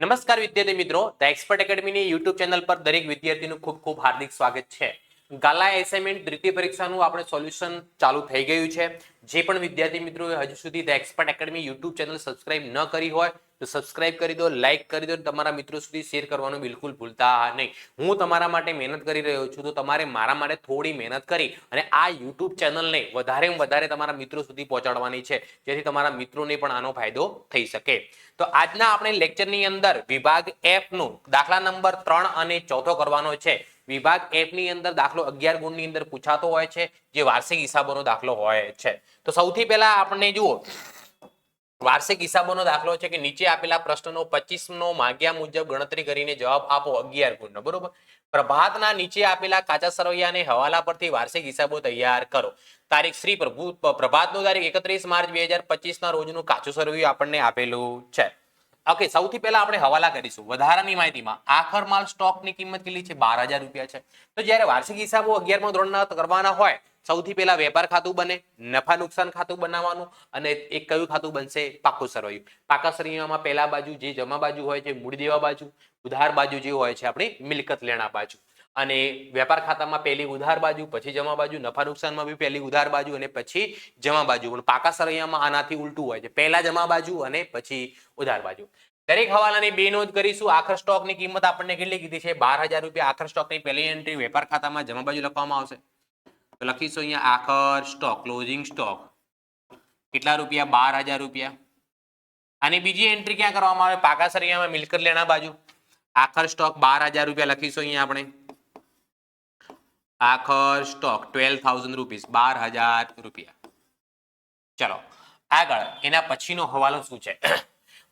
નમસ્કાર વિદ્યાર્થી મિત્રો, ધ એક્સપર્ટ એકેડમીની યુટ્યુબ ચેનલ પર દરેક વિદ્યાર્થીનું ખૂબ ખૂબ હાર્દિક સ્વાગત છે. ગાલા એસાઇનમેન્ટ દ્વિતીય પરીક્ષાનું આપણે સોલ્યુશન ચાલુ થઈ ગયું છે. જે પણ વિદ્યાર્થી મિત્રોએ હજુ સુધી the expert academy YouTube channel subscribe ન કરી હોય તો સબસ્ક્રાઇબ કરી દો, લાઇક કરી દો, તમારા મિત્રો સુધી શેર કરવાનું બિલકુલ ભૂલતા નહીં. હું તમારા માટે મહેનત કરી રહ્યો છું, તો તમારે મારા માટે થોડી મહેનત કરી અને આ યુટ્યુબ ચેનલને વધારેમાં વધારે તમારા મિત્રો સુધી પહોંચાડવાની છે, જેથી તમારા મિત્રોને પણ આનો ફાયદો થઈ શકે. તો આજના આપણે લેક્ચરની અંદર વિભાગ એફ નું દાખલા નંબર 3 અને 4 કરવાનો છે. વિભાગ એફ ની અંદર દાખલો 11 ગુણની અંદર પૂછાતો હોય છે, જે વાર્ષિક હિસાબોનો દાખલો હોય છે. તો સૌથી પહેલા આપણે જુઓ, વાર્ષિક હિસાબોનો દાખલો છે કે નીચે આપેલા પ્રશ્નનો 25 નો માગ્યા મુજબ ગણતરી કરીને જવાબ આપો 11 ગુણનો. બરોબર. પ્રભાતના નીચે આપેલા કાચા સરવૈયાને હવાલા પરથી વાર્ષિક હિસાબો તૈયાર કરો. તારીખ શ્રી પ્રભાતનો તારીખ 31 માર્ચ 2025 ના રોજનું કાચું સરવૈયું આપણને આપેલું છે. ઓકે, સૌથી પહેલા આપણે હવાલા કરીશું. વધારાની માહિતીમાં આખર માલ સ્ટોકની કિંમત કેટલી છે? 12,000 રૂપિયા છે. તો જ્યારે વાર્ષિક હિસાબો 11મા ધોરણના કરવાના હોય, સૌથી પહેલા વેપાર ખાતું બને, નફા નુકસાન ખાતું બનાવવાનું, અને એક કયું ખાતું બનશે? પાકું સરવૈયું. પાકા સરવૈયામાં પહેલા બાજુ જે જમા બાજુ હોય છે મૂડી દેવા બાજુ, ઉધાર બાજુ જે હોય છે આપણી મિલકત લેણા બાજુ. અને વેપાર ખાતામાં પહેલી ઉધાર બાજુ, પછી જમા બાજુ, નફા નુકસાનમાં બી પહેલી ઉધાર બાજુ અને પછી જમા બાજુ. પણ પાકા સરવૈયામાં આનાથી ઉલટું હોય છે, પહેલા જમા બાજુ અને પછી ઉધાર બાજુ. દરેક હવાલાની બે નોંધ કરીશું. આખર સ્ટોકની કિંમત આપણને કેટલી કીધી છે? 12,000 રૂપિયા. આખર સ્ટોકની પહેલી એન્ટ્રી વેપાર ખાતામાં જમા બાજુ લખવામાં આવશે. તો લખીશું અહીંયા આખર સ્ટોક, ક્લોઝિંગ સ્ટોક કેટલા રૂપિયા? 12,000 રૂપિયા. અને બીજી એન્ટ્રી ક્યાં કરવામાં આવે? પાકા સરવૈયામાં મિલકત લેણા બાજુ. આખર સ્ટોક 12,000 રૂપિયા લખીશું અહીંયા આપણે. આખર સ્ટોક 12,000 રૂપીસ, 12,000 રૂપિયા. ચલો આગળ, એના પછીનો હવાલો શું છે?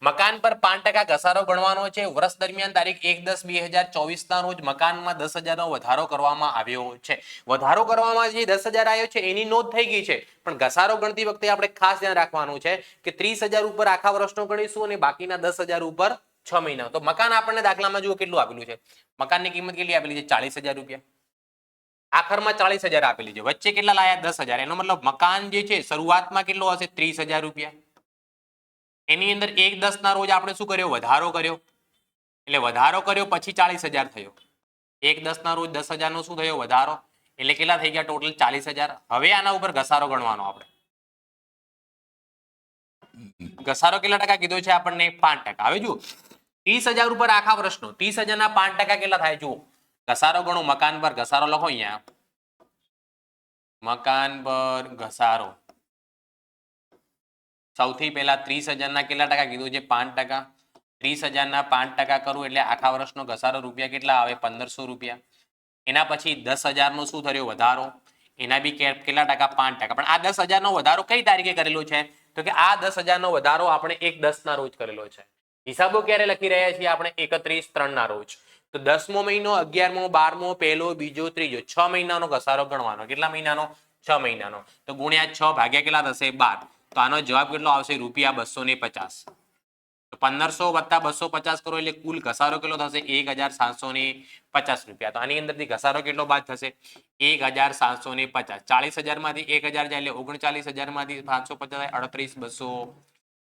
મકાન પર 5% ઘસારો ગણવાનો છે. વર્ષ દરમિયાન તારીખ 1/10/2024 ના રોજ મકાનમાં 10,000 નો વધારો કરવામાં આવ્યો છે. વધારો કરવામાં જે 10,000 આવ્યો છે એની નોંધ થઈ ગઈ છે, પણ ઘસારો ગણતી વખતે આપણે ખાસ ધ્યાન રાખવાનું છે કે 30,000 ઉપર આખા વર્ષનો ગણીશું અને બાકીના 10,000 ઉપર 6 મહિના. તો મકાન આપણને દાખલામાં જુઓ કેટલું આપેલું છે. મકાનની કિંમત કેટલી આપેલી છે? 40,000 રૂપિયા. આખરમાં 40,000 આપેલી છે, વચ્ચે કેટલા લાયા? 10,000. એનો મતલબ મકાન જે છે શરૂઆતમાં કેટલો હશે? 30,000 રૂપિયા. એની અંદર 1/10 ના રોજ આપણે શું કર્યો? વધારો કર્યો. એટલે વધારો કર્યો પછી 40,000 થયો. 1/10 ના રોજ 10,000 નો શું થયો? વધારો. એટલે કેટલા થઈ ગયા? ટોટલ 40,000. હવે આના ઉપર ઘસારો ગણવાનો આપણે. ઘસારો કેટલા ટકા કીધો છે આપણને? 5%. હવે જુઓ, 30,000 ઉપર આખા વર્ષનો 30,000 ના 5% કેટલા થાય? જુઓ, ઘસારો ગણો. મકાન પર ઘસારો લખો અહીંયા. મકાન પર ઘસારો સૌથી પહેલા 30,000 ના કેટલા ટકા કીધું છે? 5%. 30,000 ના 5% કરું એટલે આખા વર્ષનો ઘસારો રૂપિયા કેટલા આવે? 1,500 રૂપિયા. એના પછી 10,000 નો શું થયો? વધારો. એના બી કેટલા ટકા? 5%. પણ આ 10,000 નો વધારો કઈ તારીખે કરેલો છે? તો કે આ 10,000 નો વધારો આપણે 1/10 ના રોજ કરેલો છે. હિસાબો ક્યારે લખી રહ્યા છીએ આપણે? 31/3 ના રોજ. તો 10મો મહિનો, 11મો, 12મો, પહેલો, બીજો, ત્રીજો, 6 મહિનાનો ઘસારો ગણવાનો. કેટલા મહિનાનો? 6 મહિનાનો. તો ગુણ્યા 6 ભાગ્યા કેટલા થશે? 12. તો આનો જવાબ કેટલો આવશે? ₹250. તો 1,500 વત્તા 250 કરો એટલે કુલ ઘસારો કેટલો થશે? 1,750 રૂપિયા. તો આની અંદરથી ઘસારો કેટલો બાદ થશે? 1,750. 40,000 માંથી 1,000 જાય એટલે 39,000 માંથી 550 38,200.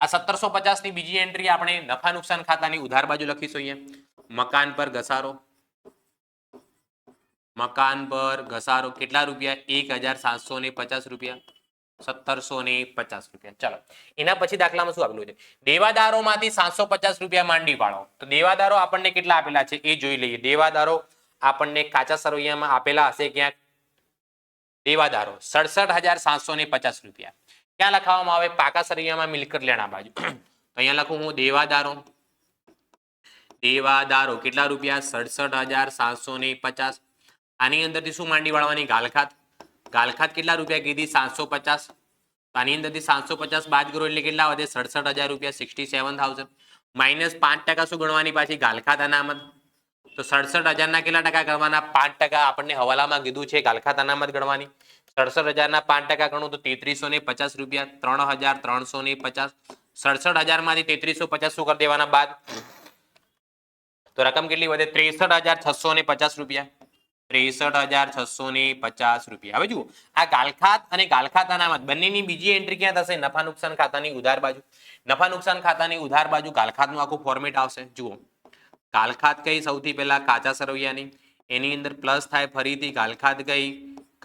આ 1,750 ની બીજી એન્ટ્રી આપણે નફા નુકસાન ખાતાની ઉધાર બાજુ લખીશું અહીંયા. મકાન પર ઘસારો. મકાન પર ઘસારો કેટલા રૂપિયા? 1,750 રૂપિયા. 1,750 રૂપિયા. ચાલો, એના પછી દાખલામાં શું આપેલું છે? દેવાદારોમાંથી 750 રૂપિયા માંડી પાડો. તો દેવાદારો આપણને કેટલા આપેલા છે એ જોઈ લઈએ. દેવાદારો આપણને કાચા સરવૈયામાં આપેલા હશે ક્યાંક. દેવાદારો 67,750 રૂપિયા. ક્યાં લખાવવામાં આવે? પાકા સરવૈયામાં મિલકત લેણા બાજુ. તો અહીંયા લખું હું દેવાદારો. દેવાદારો કેટલા રૂપિયા? 67,750. આની અંદરથી શું માંડી વાળવાની? ગાલખાત. ગાલખાત કેટલા રૂપિયા કીધી? 750. આની અંદરથી 750 બાદ કરો એટલે કેટલા વધે? 67,000 રૂપિયા. 67,000. માઇનસ 5% શું ગણવાની પાછી? ગાલખાત અનામત. તો 67,000 ના કેટલા ટકા ગણવાના? 5% આપણને હવાલામાં કીધું છે ગાલખાત અનામત ગણવાની. 67,000 ના 5% ગણો તો 3,350 રૂપિયા. 3,350. 67,000 માંથી 3,350 શું કરી દેવાના બાદ? તો રકમ કેટલી વધે? 63,650 રૂપિયા. 63,650 રૂપિયા. હવે જુઓ આ ગાલખાત અને ગાલખાત અનામત બંનેની બીજી એન્ટ્રી ક્યાં થશે? નફા નુકસાન ખાતાની ઉધાર બાજુ. નફા નુકસાન ખાતાની ઉધાર બાજુ ગાલખાતનું આખું ફોર્મેટ આવશે. જુઓ ગાલખાત કઈ સૌથી પહેલા કાચા સરવૈયાની, એની અંદર પ્લસ થાય ફરીથી ગાલખાત કઈ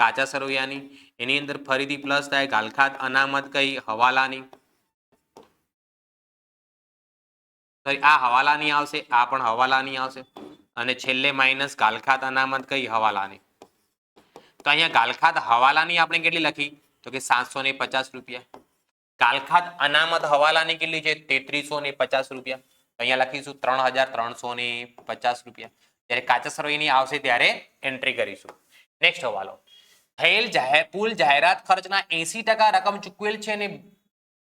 કાચા સરવૈયાની, એની અંદર ફરીથી પ્લસ થાય ગાલખાત અનામત કઈ હવાલાની, આ હવાલાની આવશે, આ પણ હવાલાની આવશે અને છેલ્લે માઇનસ ગાલખાત અનામત કઈ હવાલાની. તો અહીંયા ગાલખાત હવાલાની આપણે કેટલી લખી? તો કે 750 રૂપિયા. ગાલખાત અનામત હવાલાની કેટલી છે? 3350 રૂપિયા. અહીંયા લખીશું 3350 રૂપિયા. જ્યારે કાચા સરવૈયાની આવશે ત્યારે એન્ટ્રી કરીશું. નેક્સ્ટ હવાલો. થયેલ પુલ જાહેરાત ખર્ચના 80% રકમ ચૂકવેલ છે અને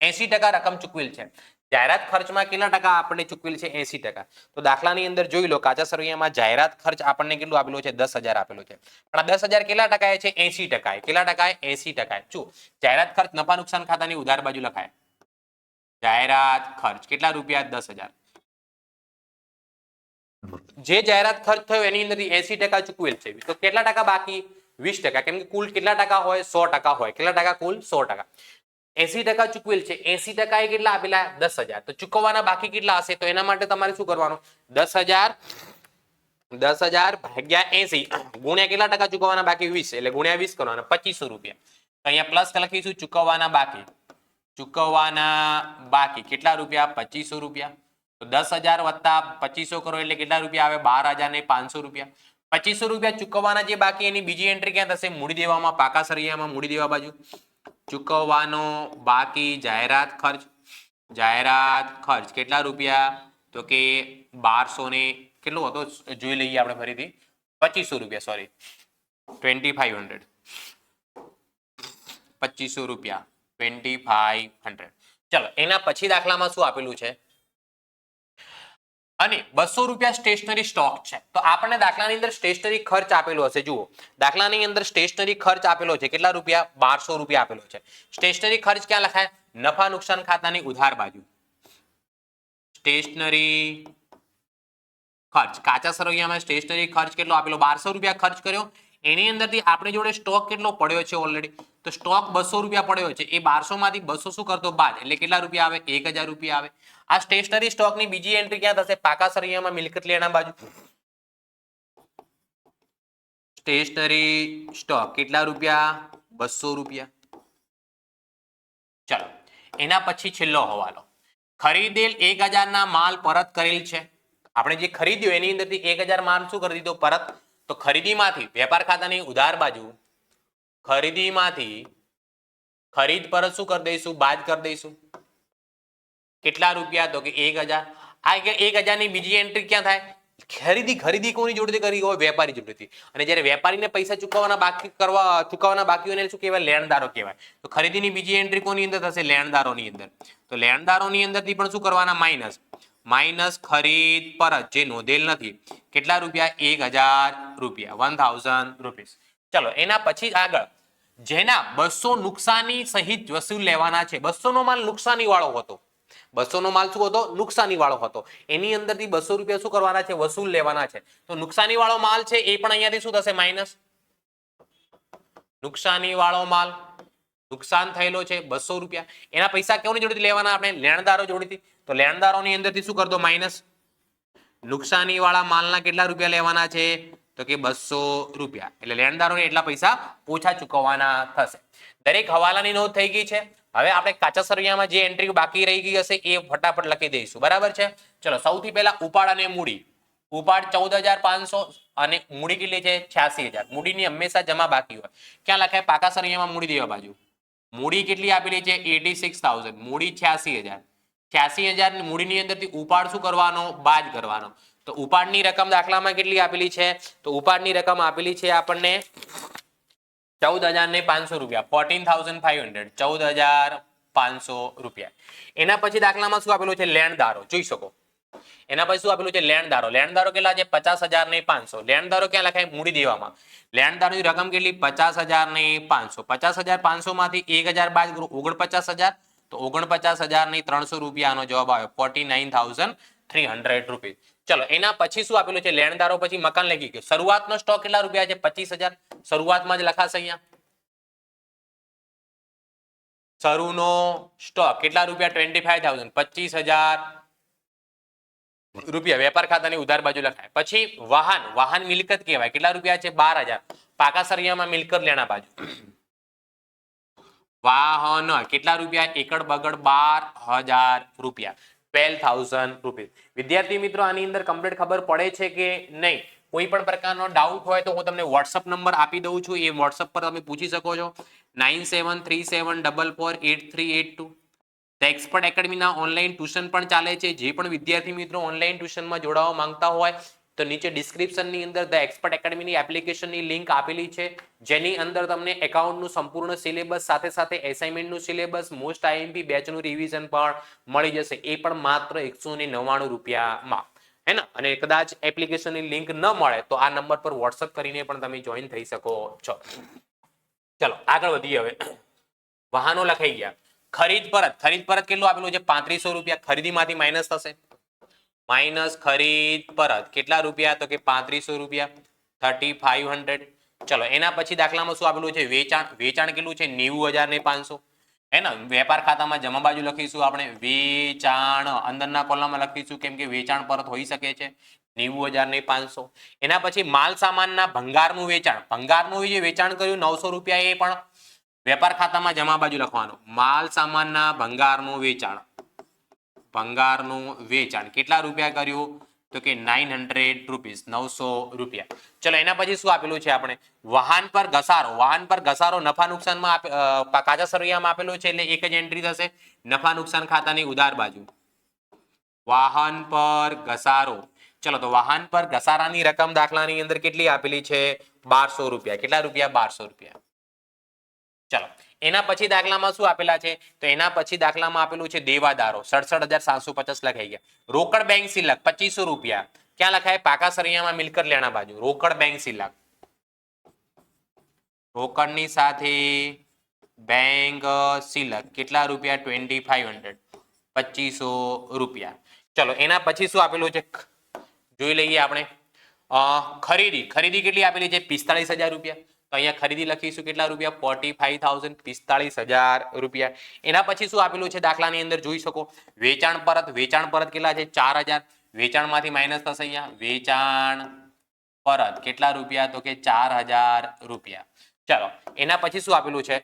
80% રકમ ચૂકવેલ છે. જાહેરાત ખર્ચમાં કેટલા ટકા આપણને ચૂકવેલ છે? 80%. તો દાખલાની અંદર જોઈ લો કાચા સરવૈયામાં જાહેરાત ખર્ચ આપણને કેટલું આપેલો છે? 10,000 આપેલો છે. પણ આ 10,000 કેટલા ટકા છે? 80%. કેટલા ટકા? 80%. જો જાહેરાત ખર્ચ નફા નુકસાન ખાતાની ઉધાર બાજુ લખાય. જાહેરાત ખર્ચ કેટલા રૂપિયા? 10,000. જે જાહેરાત ખર્ચ થયો એની અંદર 80% ચૂકવેલ છે. તો કેટલા ટકા બાકી? 20%. કેમ કે કુલ કેટલા ટકા હોય? 100% હોય. કેટલા ટકા? કુલ 100%. 80% ચૂકવેલ છે. 80% એ કેટલા આપેલા? 10,000. તો ચૂકવવાના બાકી કેટલા હશે? તો એના માટે તમારે શું કરવાનું? 10,000 ભાગ્યા 80 ગુણ્યા કેટલા ટકા ચૂકવવાના બાકી? 20. એટલે ગુણ્યા 20 કરવાના 2500 રૂપિયા. તો અહીંયા પ્લસ લખીશું ચૂકવવાના બાકી. ચૂકવવાના બાકી કેટલા રૂપિયા? 2500 રૂપિયા. તો 10,000 વત્તા 2500 કરો એટલે કેટલા રૂપિયા આવે? 12,500 રૂપિયા. 2500 રૂપિયા ચૂકવવાના જે બાકી એની બીજી એન્ટ્રી ક્યાં થશે? મૂડી દેવામાં, પાકા સરવૈયામાં મૂડી દેવા બાજુ. ચૂકવવાનો બાકી જાહેરાત ખર્ચ. જાહેરાત ખર્ચ કેટલા રૂપિયા? તો કે 1200 ને કેટલો હતો જોઈ લઈએ આપણે ફરીથી. 2500 રૂપિયા, સોરી 2500. 2500 રૂપિયા 2500. ચલો એના પછી દાખલામાં શું આપેલું છે? અને 200 રૂપિયા સ્ટેશનરી સ્ટોક છે. તો આપણને દાખલાની અંદર સ્ટેશનરી ખર્ચ આપેલો હશે. જુઓ દાખલાની અંદર સ્ટેશનરી ખર્ચ આપેલો છે. કેટલા રૂપિયા? 1200 રૂપિયા આપેલો છે. સ્ટેશનરી ખર્ચ ક્યાં લખાય? નફા નુકસાન ખાતાની ઉધાર બાજુ. સ્ટેશનરી ખર્ચ કાચા સરવૈયામાં સ્ટેશનરી ખર્ચ કેટલો આપેલો? 1200 રૂપિયા ખર્ચ કર્યો. એની અંદરથી આપણી જોડે સ્ટોક કેટલો પડ્યો છે? ઓલરેડી તો સ્ટોક 200 રૂપિયા પડ્યો છે. એ 1200 માંથી 200 શું કરતો? બાદ. એટલે કેટલા રૂપિયા આવે? 1000 રૂપિયા આવે. આ સ્ટેશનરી સ્ટોકની બીજી એન્ટ્રી ક્યાં થશે? પાકા સરવૈયામાં મિલકત લેણા બાજુ. સ્ટેશનરી સ્ટોક કેટલા રૂપિયા? 200 રૂપિયા. ચલો એના પછી છેલ્લો હવાલો. ખરીદેલ 1000 ના માલ પરત કરેલ છે. આપણે જે ખરીદ્યું એની અંદરથી 1000 માલ શું કરી દીધો? પરત. તો ખરીદીમાંથી વેપાર ખાતાની ઉધાર બાજુ ખરીદીમાંથી ખરીદ પરત શું કરી દઈશું? બાદ કરી દઈશું. કેટલા રૂપિયા? તો કે 1000. આ 1000 ની બીજી એન્ટ્રી ક્યાં થાય? ખરીદી કોની જોડેથી કરી હોય? વેપારી જોડેથી. અને જ્યારે વેપારીને પૈસા ચૂકવવાના બાકી હોય એને શું કહેવાય? લેણદારો કહેવાય. તો ખરીદીની બીજી એન્ટ્રી કોની અંદર થશે? લેણદારોની અંદર. તો લેણદારોની અંદરથી પણ શું કરવાના? માઇનસ ખરીદ પરત જે નોંધેલ નથી. કેટલા રૂપિયા? 1000 રૂપિયા. 1000 રૂપીસ. ચલો એના પછી આગળ જેના 200 નુકસાની સહિત વસૂલ લેવાના છે. 200 નો માલ નુકસાની વાળો હતો. 200 નો માલ શું હતો? નુકસાની વાળો હતો. એની અંદરથી 200 રૂપિયા શું કરવાના છે? વસૂલ લેવાના છે. તો નુકસાની વાળો માલ છે એ પણ અહીંયાથી શું થશે? માઇનસ. નુકસાની વાળો માલ નુકસાન થયેલો છે 200 રૂપિયા. એના પૈસા કોની જોડેથી લેવાના? આપણે લેણદારો જોડેથી. તો લેણદારોની અંદરથી શું કરતો? માઇનસ. નુકસાની વાળા માલના કેટલા રૂપિયા લેવાના છે? તો કે 200 રૂપિયા. એટલે લેણદારોને એટલા પૈસા ઓછા ચૂકવવાના થશે. દરેક હવાલાની નોંધ થઈ ગઈ છે. હવે આપણે કાચા સરવૈયામાં જે એન્ટ્રી બાકી રહી ગઈ હશે એ ફટાફટ લખી દઈશું. બરાબર છે? ચલો સૌથી પહેલા ઉપાડ અને મૂડી. ઉપાડ 14,500 અને મૂડી કેટલી છે? 86,000. મૂડીની હંમેશા જમા બાકી હોય. ક્યાં લખાય? પાકા સરવૈયામાં મૂડી દેવા બાજુ. મૂડી કેટલી આપેલી છે? 86,000. મૂડી 86,000. 86,000 મૂડીની અંદરથી ઉપાડ શું કરવાનો? બાદ કરવાનો. તો ઉપાડની રકમ દાખલામાં કેટલી આપેલી છે? તો ઉપાડની રકમ આપેલી છે આપણને 14,500 રૂપિયા. 14,500. 14,500 રૂપિયા. એના પછી દાખલામાં શું આપેલું છે? લેણદારો. જોઈ શકો એના પછી શું આપેલું છે? લેણદારો. લેણદારો કેટલા છે? 50,500. લેણદારો ક્યાં લખાય? મૂડી દેવામાં. લેણદારોની રકમ કેટલી? 50,500. 50,500 માંથી 1000 બાદ કરો 49,000. તો 49,300 રૂપિયાનો જવાબ આવ્યો. 49,300 300 રૂપીસ. ચલો એના પછી શું આપેલું છે? લેણદારો પછી મકાન લખી ગયો. શરૂઆતનો સ્ટોક કેટલા રૂપિયા છે? 25,000. શરૂઆતમાં જ લખાશે અહીંયા. શરૂનો સ્ટોક કેટલા રૂપિયા? 25,000. 25,000 રૂપિયા વેપાર ખાતાની ઉધાર બાજુ લખાય. પછી વાહન, વાહન મિલકત કહેવાય. કેટલા રૂપિયા છે? 12,000. પાકા સરિયામાં મિલકત લેણા બાજુ. વાહન કેટલા રૂપિયા? એકડ બગડ 12,000 રૂપિયા. 12,000 રૂપીસ. વિદ્યાર્થી મિત્રો આની અંદર કમ્પ્લીટ ખબર પડે છે કે નહીં? કોઈ પણ પ્રકારનો ડાઉટ હોય તો હું તમને વોટ્સઅપ નંબર આપી દઉં છું. એ વોટ્સઅપ પર તમે પૂછી શકો છો. 9737448382. ધ એક્સપર્ટ એકેડમીના ઓનલાઈન ટ્યુશન પણ ચાલે છે. જે પણ વિદ્યાર્થી મિત્રો ઓનલાઈન ટ્યુશનમાં જોડાવા માંગતા હોય તો નીચે ડિસ્ક્રિપ્શનની અંદર ધ એક્સપર્ટ એકેડમીની એપ્લિકેશનની લિંક આપેલી છે, જેની અંદર તમને એકાઉન્ટનું સંપૂર્ણ સિલેબસ સાથે સાથે એસાઇનમેન્ટનું સિલેબસ, મોસ્ટ આઈએમપી બેચનું રિવિઝન પણ મળી જશે. એ પણ માત્ર 199 રૂપિયામાં. હે ને? અને કદાચ એપ્લિકેશનની લિંક ન મળે તો આ નંબર પર વોટ્સઅપ કરીને પણ તમે જોઈન થઈ શકો છો. ચલો આગળ વધીએ. હવે વાહનો લખાઈ ગયા. ખરીદ પરત, ખરીદ પરત કેટલું આપેલું છે? 3500 રૂપિયા. ખરીદીમાંથી માઇનસ થશે. માઇનસ ખરીદ પરત કેટલા રૂપિયા? તો કે 3500 રૂપિયા. 3500. ચલો એના પછી દાખલામાં શું આપેલું છે? વેચાણ. વેચાણ કેટલું છે? 90,500. હે ને? વેપાર ખાતામાં જમા બાજુ લખીશું આપણે વેચાણ. અંદરના કોલમમાં લખીશું કેમ કે વેચાણ પરત હોઈ શકે છે. 90,500. એના પછી માલ સામાનના ભંગારનું વેચાણ. ભંગારનું જે વેચાણ કર્યું 900 રૂપિયા, એ પણ વેપાર ખાતામાં જમા બાજુ લખવાનું. માલ સામાનના ભંગારનું વેચાણ. ભંગારનું વેચાણ કેટલા રૂપિયા કર્યું? તો કે 900 રૂપીસ. 900 રૂપિયા. ચલો એના પછી શું આપેલું છે આપણે? વાહન પર ઘસારો. વાહન પર ઘસારો નફા નુકસાનમાં કાચા સરવૈયામાં આપેલું છે એટલે એક જ એન્ટ્રી થશે. નફા નુકસાન ખાતાની ઉધાર બાજુ. વાહન પર ઘસારો. ચલો તો વાહન પર ઘસારાની રકમ દાખલાની અંદર કેટલી આપેલી છે? 1200 રૂપિયા. કેટલા રૂપિયા? 1200 રૂપિયા. ચલો એના પછી દાખલામાં શું આપેલા છે? તો એના પછી દાખલામાં આપેલું છે દેવાદારો. 67,750 લખાઈ ગયા. રોકડ બેંક શિલ્લક 2500 રૂપિયા. ક્યાં લખાય? પાકા સરિયામાં મિલકત લેણા બાજુ. રોકડ બેંક શિલ્લક. રોકડની સાથે બેંક શિલ્લક કેટલા રૂપિયા? 2500. 2500 રૂપિયા. ચલો એના પછી શું આપેલું છે? જોઈ લઈએ આપણે. ખરીદી. ખરીદી કેટલી આપેલી છે? 45,000 રૂપિયા. તો અહીંયા ખરીદી લખીશું કેટલા રૂપિયા? 45,000. 45,000 રૂપિયા. એના પછી શું આપેલું છે દાખલાની અંદર જોઈ શકો? વેચાણ પરત. વેચાણ પરત કેટલા છે? 4,000. વેચાણમાંથી માઇનસ થશે અહીંયા. વેચાણ પરત કેટલા રૂપિયા? તો કે 4,000 રૂપિયા. ચલો એના પછી શું આપેલું છે?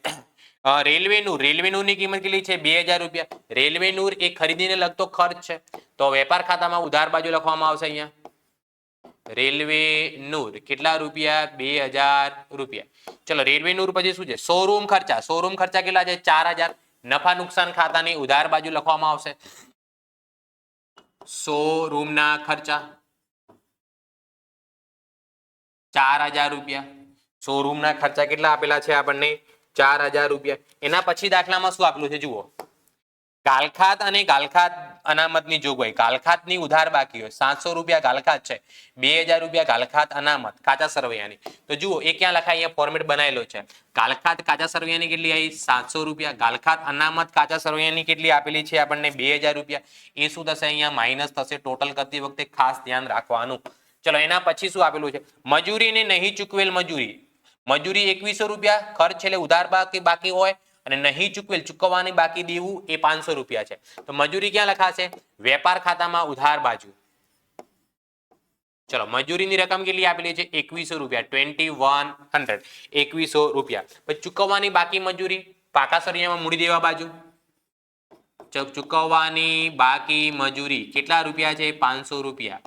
રેલવે નૂર. રેલવે નૂરની કિંમત કેટલી છે? 2,000 રૂપિયા. રેલવે નૂર એ ખરીદીને લગતો ખર્ચ છે, તો વેપાર ખાતામાં ઉધાર બાજુ લખવામાં આવશે અહીંયા. રેલવે નૂર કેટલા રૂપિયા? 2,000 રૂપિયા. ચલો રેલવે નૂર પછી શું છે? શોરૂમ ખર્ચા. શોરૂમ ખર્ચા કેટલા છે? 4,000. નફા નુકસાન ખાતાની ઉધાર બાજુ લખવામાં આવશે શોરૂમના ખર્ચા 4,000 રૂપિયા. શોરૂમના ખર્ચા કેટલા આપેલા છે આપણને? 4,000 રૂપિયા. એના પછી દાખલામાં શું આપેલું છે જુઓ? ગાલખાત અને ગાલખાત અનામતની જોગવાઈ. ગાલખાતની ઉધાર બાકી હોય 700 રૂપિયા ગાલખાત છે, 2,000 રૂપિયા ગાલખાત અનામત કાચા સરવૈયાની. તો જુઓ એ ક્યાં લખાય? અહીંયા ફોર્મેટ બનાવેલો છે. ગાલખાત કાચા સરવૈયાની કેટલી આવી? 700 રૂપિયા. ગાલખાત અનામત કાચા સરવૈયાની કેટલી આપેલી છે આપણને? 2,000 રૂપિયા. એ શું થશે? અહીંયા માઇનસ થશે. ટોટલ કરતી વખતે ખાસ ધ્યાન રાખવાનું. ચલો એના પછી શું આપેલું છે? મજૂરી ને નહીં ચૂકવેલ મજૂરી. મજૂરી 2,100 રૂપિયા ખર્ચ એટલે ઉધાર બાકી હોય, અને નહીં ચૂકવેલ ચૂકવવાની બાકી દેવું એ 500 રૂપિયા છે. તો મજૂરી ક્યાં લખાશે? વેપાર ખાતામાં ઉધાર બાજુ. ચલો મજૂરીની રકમ કેટલી આપેલી છે? 2,100 રૂપિયા. 2,100. 2,100 રૂપિયા. પછી ચૂકવવાની બાકી મજૂરી પાકા સરિયામાં મૂડી દેવા બાજુ. ચૂકવવાની બાકી મજૂરી કેટલા રૂપિયા છે? 500 રૂપિયા.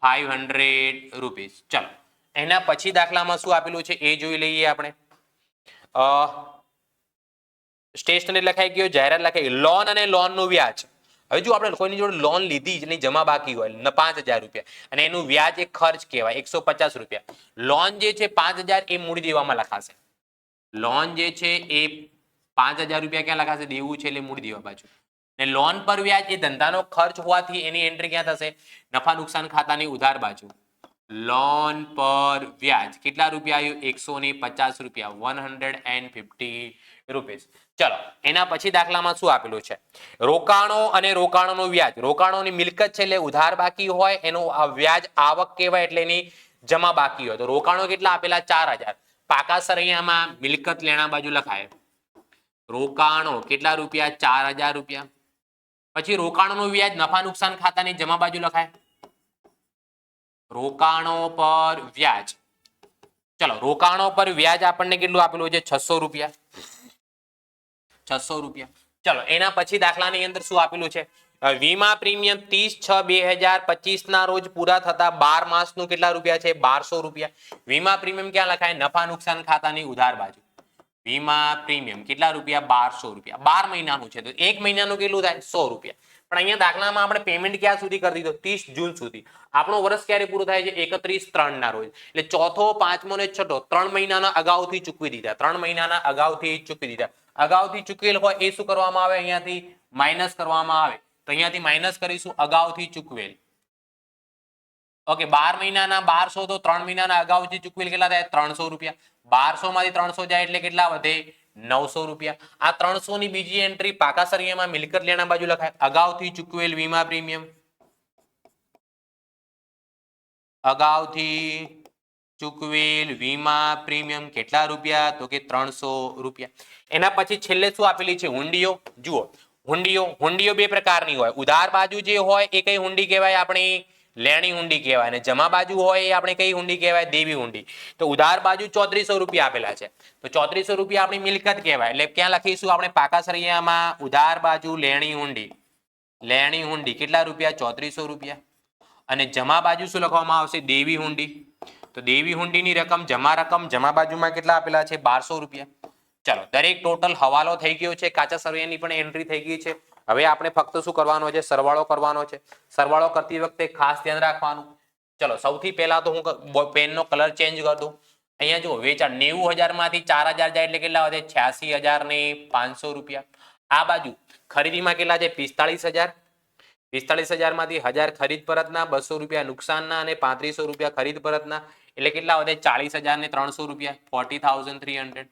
500 રૂપીસ. ચલો એના પછી દાખલામાં શું આપેલું છે એ જોઈ લઈએ આપણે. સ્ટેશનરી લખાઈ ગયો, જાહેરાત લખાઈ. લોન અને લોનનું વ્યાજ. હવે જો આપણે કોઈની જોડે લોન લીધી જેની જમા બાકી હોય 5,000 રૂપિયા, અને એનું વ્યાજ એક ખર્ચ કહેવાય 150 રૂપિયા. લોન જે છે 5,000 એ મૂડી દેવામાં લખાશે. લોન જે છે એ 5,000 રૂપિયા ક્યાં લખાશે? દેવું છે એટલે મૂડી દેવા બાજુ. અને લોન પર વ્યાજ એ ધંધાનો ખર્ચ હોવાથી એની એન્ટ્રી ક્યાં થશે? નફા નુકસાન ખાતાની ઉધાર બાજુ. લોન પર વ્યાજ કેટલા રૂપિયા આવ્યું? 150 રૂપિયા. 150 રૂપીસ. ચલો એના પછી દાખલામાં શું આપેલું છે? રોકાણો અને રોકાણોનું વ્યાજ. રોકાણોની મિલકત છે એટલે ઉધાર બાકી હોય એનું વ્યાજ આવક કહેવાય એટલે એની જમા બાકી હોય. તો રોકાણો કેટલા આપેલા? 4000. પાકા સરૈયામાં મિલકત લેણા બાજુ લખાય. રોકાણો કેટલા રૂપિયા? 4000 રૂપિયા. પછી રોકાણોનું વ્યાજ નફા નુકસાન ખાતાની જમા બાજુ લખાય. રોકાણો પર વ્યાજ. ચલો રોકાણો પર વ્યાજ આપણને કેટલું આપેલું છે? 600 રૂપિયા. 600 રૂપિયા. ચલો એના પછી દાખલાની અંદર શું આપેલું છે? વીમા પ્રીમિયમ 30/6/2025 ના રોજ પૂરા થતા 12 માસનું કેટલા રૂપિયા છે? 1200 રૂપિયા. વીમા પ્રીમિયમ ક્યાં લખાય? નફા નુકસાન ખાતાની ઉધાર બાજુ. વીમા પ્રીમિયમ કેટલા રૂપિયા? 1200 રૂપિયા. 12 મહિનાનું છે તો 1 મહિનાનું કેટલું થાય? 100 રૂપિયા. પણ અહીંયા દાખલામાં આપણે પેમેન્ટ ક્યાં સુધી કરી દીધો? 30 જૂન સુધી. આપણો વર્ષ ક્યારે પૂરું થાય છે? 31/3 ના રોજ. એટલે ચોથો, પાંચમો ને છઠ્ઠો 3 મહિનાના અગાઉથી ચૂકવી દીધા. 3 મહિનાના અગાઉથી ચૂકવી દીધા. અગાઉથી ચૂકવેલ હોય એ શું કરવામાં આવે? અહીંયાથી માઇનસ કરવામાં આવે. તો અહીંયાથી માઇનસ કરીશું અગાઉથી ચૂકવેલ. ઓકે 12 મહિનાના 1200 તો 3 મહિનાના અગાઉથી ચૂકવેલ કેટલા થાય? 300 રૂપિયા. 1200 માંથી 300 જાય એટલે કેટલા વધે? 900 રૂપિયા. આ 300 ની બીજી એન્ટ્રી પાકા સરૈયામાં મિલકત લેણા બાજુ લખાય. અગાઉથી ચૂકવેલ વીમા પ્રીમિયમ. અગાઉથી ચૂકવેલ વીમા પ્રીમિયમ કેટલા રૂપિયા? તો કે 300 રૂપિયા. એના પછી છેલ્લે શું આપેલી છે? હુંડીઓ. જુઓ હુંડીઓ બે પ્રકારની હોય. ઉધાર બાજુ જે હોય એ કઈ હુંડી કહેવાય? આપણી લેણી હુંડી કહેવાય. અને જમા બાજુ હોય એ આપણે કઈ હુંડી કહેવાય? દેવી હુંડી. તો ઉધાર બાજુ 3400 રૂપિયા આપેલા છે તો 3400 રૂપિયા આપણી મિલકત કહેવાય. એટલે ક્યાં લખીશું આપણે? પાકા સરૈયામાં ઉધાર બાજુ લેણી હુંડી. લેણી હુંડી કેટલા રૂપિયા? 3400 રૂપિયા. અને જમા બાજુ શું લખવામાં આવશે? દેવી હુંડી. તો દેવી હુંડીની રકમ જમા બાજુમાં કેટલા આપેલા છે? 1200 રૂપિયા. ચાલો દરેક ટોટલ હવાલો થઈ ગયો છે. કાચા સરવૈયાની પણ એન્ટ્રી થઈ ગઈ છે. હવે આપણે ફક્ત શું કરવાનો છે? સરવાળો કરવાનો છે. સરવાળો કરતી વખતે ખાસ ધ્યાન રાખવાનું. ચલો સૌથી પહેલા તો હું પેનનો કલર ચેન્જ કરી દઉં. અહીંયા જુઓ વેચાણ 90000 માંથી 4000 જાય એટલે કેટલા વધે? 86500 રૂપિયા. આ બાજુ ખરીદીમાં કેટલા છે? 45000. 45000 માંથી 1000 ખરીદ પરતના, 200 રૂપિયા નુકસાનના અને 3500 રૂપિયા ખરીદ પરતના એટલે કેટલા વધે? 40300 રૂપિયા. 40300.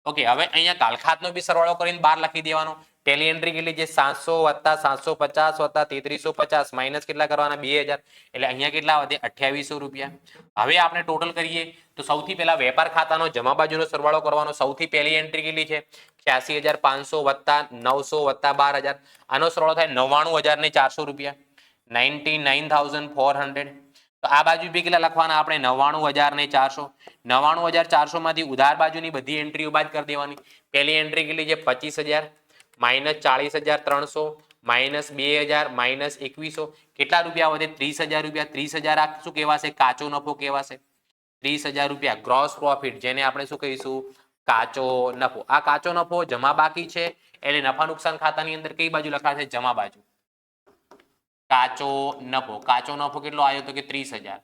ઓકે હવે અહીંયા કાલખાતનો બી સરવાળો કરીને 12 લખી દેવાનો. પહેલી એન્ટ્રી કેટલી છે? 700 + 750 + 3350 માઇનસ કેટલા કરવાના? 2000 એટલે અહીંયા કેટલા વધે? 2800 રૂપિયા. હવે આપણે ટોટલ કરીએ તો સૌથી પહેલા વેપાર ખાતાનો જમા બાજુનો સરવાળો કરવાનો. સૌથી પહેલી એન્ટ્રી કેટલી છે? 86500 + 900 + 12000. આનો સરવાળો થાય 99400 રૂપિયા. 99400. તો આ બાજુ બી કેટલા લખવાના આપણે? 99400. 99400 માંથી ઉધાર બાજુની બધી એન્ટ્રીઓ બાદ કરી દેવાની. પહેલી એન્ટ્રી કેટલી છે? 25000 માઇનસ 40300 માઇનસ 2000 માઇનસ 2100 કેટલા રૂપિયા વધે? 30000 રૂપિયા. 30000 આ શું કહેવાશે? કાચો નફો કહેવાશે. 30000 રૂપિયા ગ્રોસ પ્રોફિટ, જેને આપણે શું કહીશું? કાચો નફો. આ કાચો નફો જમા બાકી છે એટલે નફા નુકસાન ખાતાની અંદર કઈ બાજુ લખાશે? જમા બાજુ. કાચો નફો. કાચો નફો કેટલો આવ્યો? તો કે 30000.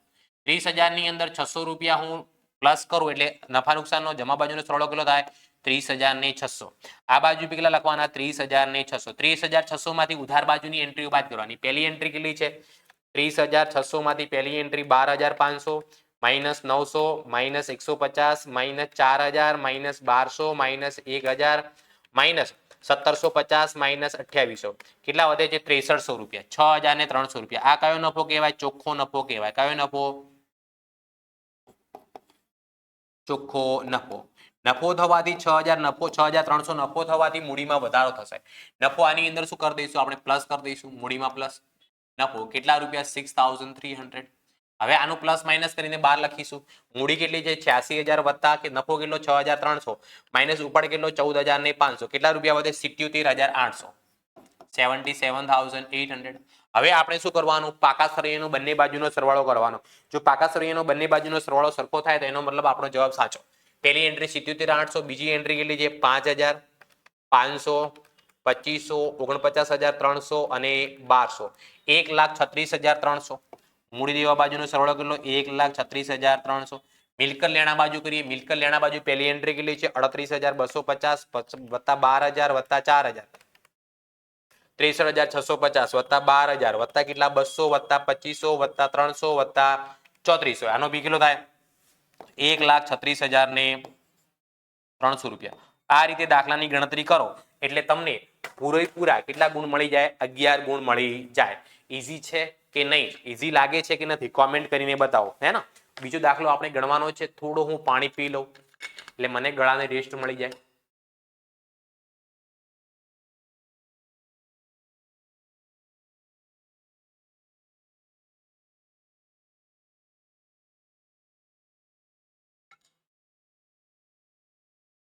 30000 ની અંદર 600 રૂપિયા હું પ્લસ કરું એટલે નફા નુકસાનનો જમા બાજુનો સરવાળો કેટલો થાય? 30000 ને 600. આ બાજુ બી કેટલા લખવાના? 30000 ને 600. 30600 માંથી ઉધાર બાજુની એન્ટ્રીઓ બાદ કરવાની. પહેલી એન્ટ્રી કેટલી છે? 30600 માંથી પહેલી entry 12500 minus 900 minus 150 minus 4000 minus 1200 minus 1000 minus 1750 minus 2800 કેટલા વધે છે? 6300 રૂપિયા. 6300 રૂપિયા. આ કયો નફો કહેવાય? ચોખ્ખો નફો કહેવાય. કયો નફો? ચોખ્ખો નફો. નફો થવાથી 6000 નફો 6300 નફો થવાથી મૂડીમાં વધારો થશે. નફો આની અંદર શું કરી દઈશું? આપણે પ્લસ કરી દઈશું. મૂડીમાં પ્લસ. નફો કેટલા રૂપિયા? 6300. હવે આનું પ્લસ માઇનસ કરીને 12 લખીશું. મૂડી કેટલી છે? 86000 વત્તા કે નફો કેટલો? 6300 માઇનસ ઉપાડ કેટલો? 14500 કેટલા રૂપિયા વધે? 77800. 77800. હવે આપણે શું કરવાનું? પાકા સરૈયાનો બંને બાજુનો સરવાળો કરવાનો. જો પાકા સરૈયાનો બંને બાજુનો સરવાળો સરખો થાય તો એનો મતલબ આપણો જવાબ સાચો. પહેલી એન્ટ્રી 77800, બીજી એન્ટ્રી કેટલી છે? 5000 500 2500 49300 અને 1200. 1,36,300. મૂડી દેવા બાજુનો સરવાળો કેટલો? 1,36,300. મિલકત લેણા બાજુ કરીએ. મિલકત લેણા બાજુ પહેલી એન્ટ્રી કેટલી છે? 38,250 વત્તા 12000 વત્તા 4000 63650 વત્તા 12000 વત્તા કેટલા? 200 વત્તા 2500 વત્તા 300 વત્તા 3400. આનો બી કેટલો થાય? 1,36,300 રૂપિયા. આ રીતે દાખલાની ગણતરી કરો એટલે તમને પૂરેપૂરા કેટલા ગુણ મળી જાય? 11 ગુણ મળી જાય. ઈઝી છે કે નહીં? ઈઝી લાગે છે કે નથી? કોમેન્ટ કરીને બતાવો, હે ને? બીજો દાખલો આપણે ગણવાનો છે. થોડો હું પાણી પી લઉં એટલે મને ગળાને રેસ્ટ મળી જાય.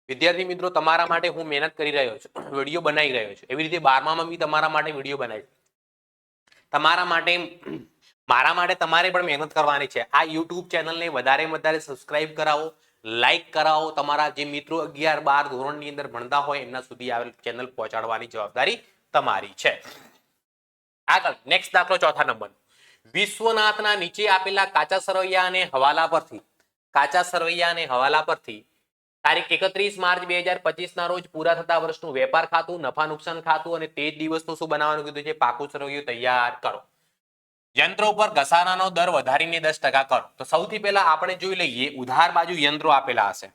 વિદ્યાર્થી મિત્રો, તમારા માટે હું મહેનત કરી રહ્યો છું, વિડીયો બનાવી રહ્યો છું. એવી રીતે 12માં બી તમારા માટે વિડીયો બનાવી. તમારા માટે, મારા માટે તમારે પણ મહેનત કરવાની છે. આ યુટ્યુબ ચેનલને વધારે સબસ્ક્રાઇબ કરાવો, લાઈક કરાવો. તમારા જે મિત્રો 11, 12 ધોરણની અંદર ભણતા હોય એમના સુધી આ ચેનલ પહોંચાડવાની જવાબદારી તમારી છે. આગળ નેક્સ્ટ દાખલો 4થા નંબર. વિશ્વનાથના નીચે આપેલા કાચા સરવૈયા અને હવાલા પરથી તારીખ 31 માર્ચ 2025 ના રોજ પૂરા થતા વર્ષનું વેપાર ખાતું, નફા નુકસાન ખાતું અને તે જ દિવસનું શું બનાવવાનું કીધું છે? પાકું સરવૈયું તૈયાર કરો. યંત્રો પર ઘસારાનો દર વધારીને 10% કરો. તો સૌથી પહેલા આપણે જોઈ લઈએ, ઉધાર બાજુ યંત્રો આપેલા હશે.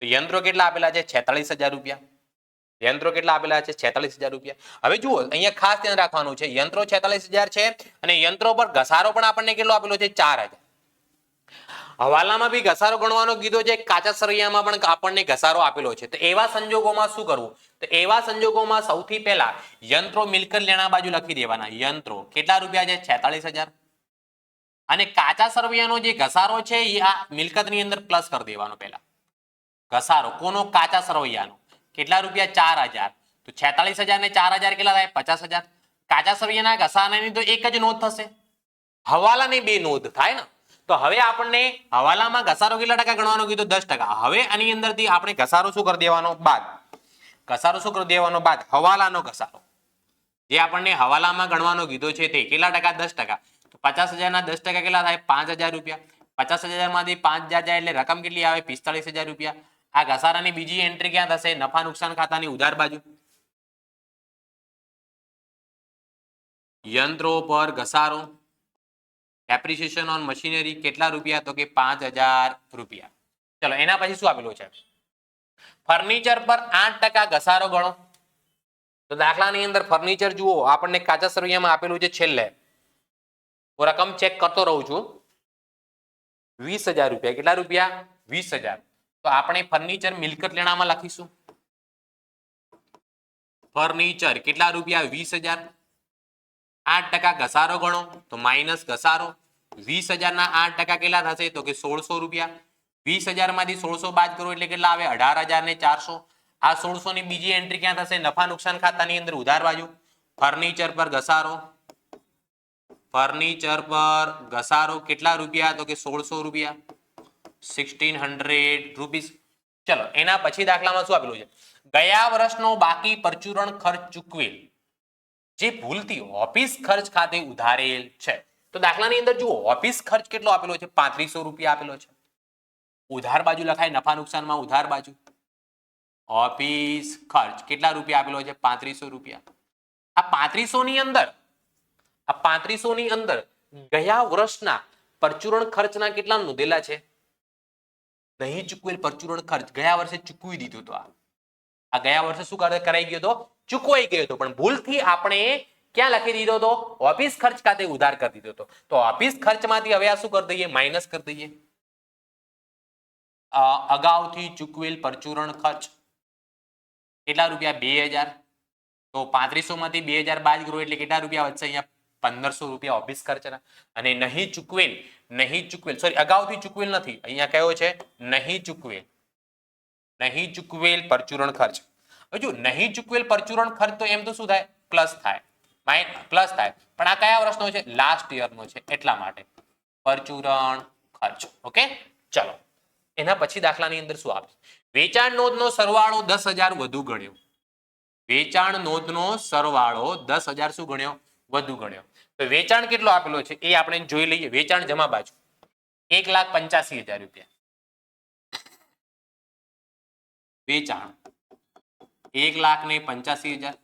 તો યંત્રો કેટલા આપેલા છે? 46,000 રૂપિયા. યંત્રો કેટલા આપેલા છે? 46,000 રૂપિયા. હવે જુઓ, અહીંયા ખાસ ધ્યાન રાખવાનું છે, યંત્રો 46,000 છે અને યંત્રો પર ઘસારો પણ આપણને કેટલો આપેલો છે? 4,000. હવાલામાં બી ઘસારો ગણવાનો કીધો છે, કાચા સરવૈયામાં પણ આપણને ઘસારો આપેલો છે. તો એવા સંજોગોમાં શું કરવું? તો એવા સંજોગોમાં સૌથી પહેલા યંત્રો મિલકત લેણા બાજુ લખી દેવાના. યંત્રો કેટલા રૂપિયા છે? 46,000. અને કાચા સરવૈયાનો જે ઘસારો છે એ આ મિલકતની અંદર પ્લસ કરી દેવાનો. પહેલા ઘસારો કોનો? કાચા સરવૈયાનો. કેટલા રૂપિયા? 4,000. તો 46,000 ને 4,000 કેટલા થાય? 50,000. કાચા સરવૈયાના ઘસારાની તો એક જ નોંધ થશે, હવાલાની 2 નોંધ થાય ને. તો હવે આપણને હવાલામાં ઘસારો કેટલા ટકા ગણવાનો કીધું? 10%. હવે આની અંદરથી આપણે ઘસારો શું કરી દેવાનો? બાદ. ઘસારો શું કરી દેવાનો? બાદ. હવાલાનો ઘસારો જે આપણને હવાલામાં ગણવાનો કીધો છે તે કેટલા ટકા? 10%. તો 50,000 ના 10% કેટલા થાય? 5,000 રૂપિયા. 50,000 માંથી 5,000 જાય એટલે રકમ કેટલી આવે? 45,000 રૂપિયા. આ ઘસારાની બીજી એન્ટ્રી ક્યાં થશે? નફા નુકસાન ખાતાની ઉધાર બાજુ. યંત્રો પર ઘસારો, એપ્રિસિએશન ઓન મશીનરી કેટલા રૂપિયા? તો કે 5,000 રૂપિયા. ચલો એના પછી શું આપેલું છે? ફર્નિચર પર 8% ઘસારો ગણો. તો દાખલાની અંદર ફર્નિચર જુઓ, આપણને કાચા સરવૈયામાં આપેલું છે છેલ્લે. હું રકમ ચેક કરતો રહું છું. 20,000 રૂપિયા. કેટલા રૂપિયા? 20,000. તો આપણે ફર્નિચર મિલકત લેણામાં લખીશું. ફર્નિચર કેટલા રૂપિયા? 20,000. 8% ઘસારો ગણો તો માઇનસ ઘસારો. 20,000 ના 8% કેટલા થશે? તો કે 1,600 રૂપિયા. 20,000 માંથી 1,600 બાદ કરો એટલે કેટલા આવે? 18,400. આ 1,600 ની બીજી એન્ટ્રી ક્યાં થશે? નફા નુકસાન ખાતાની અંદર ઉધાર બાજુ. ફર્નિચર પર ઘસારો, ફર્નિચર પર ઘસારો કેટલા રૂપિયા? તો કે 1,600 રૂપિયા. 1,600 રૂપીસ. ચલો એના પછી દાખલામાં શું આપેલું છે? ગયા વર્ષનો બાકી પરચુરણ ખર્ચ ચૂકવેલ જે ભૂલથી ઓફિસ ખર્ચ ખાતે ઉધારેલ છે. તો દાખલાની અંદર જુઓ, ઓફિસ ખર્ચ કેટલો આપેલો છે? 3500 રૂપિયા આપેલો છે. ઉધાર બાજુ લખાય નફા નુકસાનમાં ઉધાર બાજુ. ઓફિસ ખર્ચ કેટલા રૂપિયા આપેલો છે? 3500 રૂપિયા. આ 3500 ની અંદર ગયા વર્ષના પરચુરણ ખર્ચના કેટલા નોંધેલા છે? નહીં ચૂકવેલ પરચુરણ ખર્ચ ગયા વર્ષે ચૂકવી દીધો તો આ ગયા વર્ષે શું કરાઈ ગયો તો? ચૂકવાઈ ગયો હતો. પણ ભૂલથી આપણે ક્યાં લખી દીધો તો? ઓફિસ ખર્ચ ખાતે ઉધાર કરી દીધો હતો. તો ઓફિસ ખર્ચમાંથી હવે આ શું કરી દઈએ? માઇનસ કરી દઈએ. અગાઉથી ચૂકવેલ પરચુરણ ખર્ચ કેટલા રૂપિયા? 2,000. તો 3500 માંથી 2,000 બાદ કરો એટલે કેટલા રૂપિયા વધશે? અહીંયા 1,500 રૂપિયા ઓફિસ ખર્ચના. અને નહીં ચૂકવેલ સોરી, અગાઉથી ચૂકવેલ નથી, અહીંયા કયો છે? નહીં ચૂકવેલ પરચુરણ ખર્ચ. હવે જો નહીં ચૂકવેલ પરચુરણ ખર્ચ તો એમ તો શું થાય? પ્લસ થાય. પણ આ કયા વર્ષનો છે? લાસ્ટ યરનો છે, એટલા માટે પરચુરણ ખર્ચ. ઓકે, ચલો એના પછી દાખલાની અંદર શું આવે? વેચાણ નોંધનો સરવાળો 10,000 વધુ ગણ્યો. વેચાણ નોંધનો સરવાળો 10,000 શું ગણ્યો? વધુ ગણ્યો. તો વેચાણ કેટલો આપેલો છે એ આપણે જોઈ લઈએ. વેચાણ જમા બાજુ 1,85,000 રૂપિયા. વેચાણ 1,85,000.